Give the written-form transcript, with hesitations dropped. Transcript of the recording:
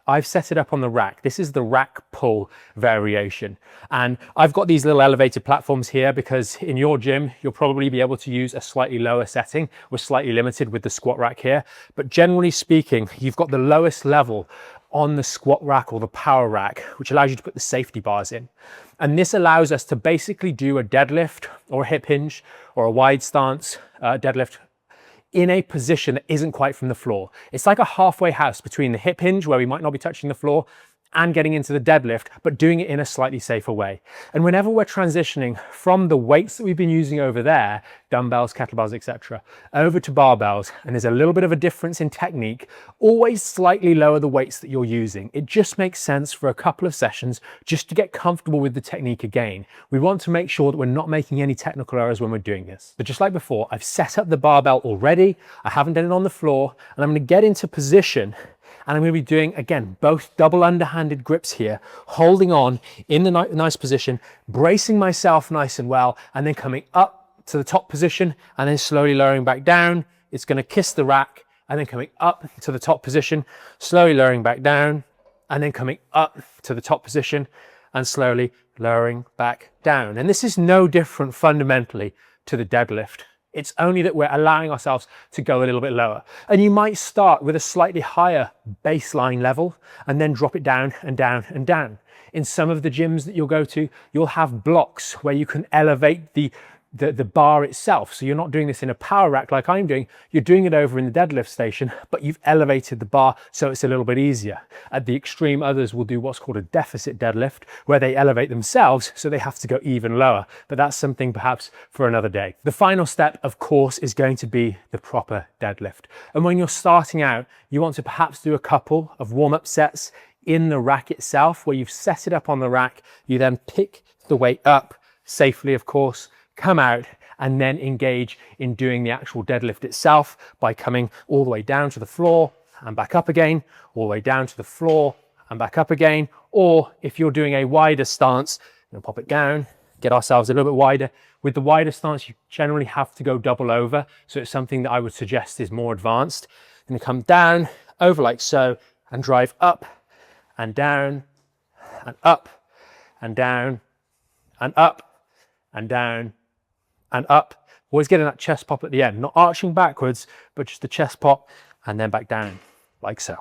I've set it up on the rack. This is the rack pull variation. And I've got these little elevated platforms here because in your gym, you'll probably be able to use a slightly lower setting. We're slightly limited with the squat rack here, but generally speaking, you've got the lowest level on the squat rack or the power rack, which allows you to put the safety bars in. And this allows us to basically do a deadlift or a hip hinge or a wide stance deadlift in a position that isn't quite from the floor. It's like a halfway house between the hip hinge, where we might not be touching the floor, and getting into the deadlift, but doing it in a slightly safer way. And whenever we're transitioning from the weights that we've been using over there, dumbbells, kettlebells, etc., over to barbells, and there's a little bit of a difference in technique, always slightly lower the weights that you're using. It just makes sense for a couple of sessions just to get comfortable with the technique again. We want to make sure that we're not making any technical errors when we're doing this. But just like before, I've set up the barbell already. I haven't done it on the floor, and I'm going to get into position. And I'm going to be doing, again, both double underhanded grips here, holding on in the nice position, bracing myself nice and well, and then coming up to the top position and then slowly lowering back down. It's going to kiss the rack and then coming up to the top position, slowly lowering back down, and then coming up to the top position and slowly lowering back down. And this is no different fundamentally to the deadlift. It's only that we're allowing ourselves to go a little bit lower. And you might start with a slightly higher baseline level and then drop it down and down and down. In some of the gyms that you'll go to, you'll have blocks where you can elevate the bar itself. So you're not doing this in a power rack like I'm doing, you're doing it over in the deadlift station, but you've elevated the bar so it's a little bit easier. At the extreme, others will do what's called a deficit deadlift, where they elevate themselves so they have to go even lower. But that's something perhaps for another day. The final step, of course, is going to be the proper deadlift. And when you're starting out, you want to perhaps do a couple of warm-up sets in the rack itself, where you've set it up on the rack. You then pick the weight up safely, of course, come out, and then engage in doing the actual deadlift itself by coming all the way down to the floor and back up again, all the way down to the floor and back up again. Or if you're doing a wider stance, we'll pop it down, get ourselves a little bit wider. With the wider stance, you generally have to go double over. So it's something that I would suggest is more advanced. Going to come down, over like so, and drive up and down and up and down and up and down and up. Always getting that chest pop at the end, not arching backwards, but just the chest pop and then back down like so.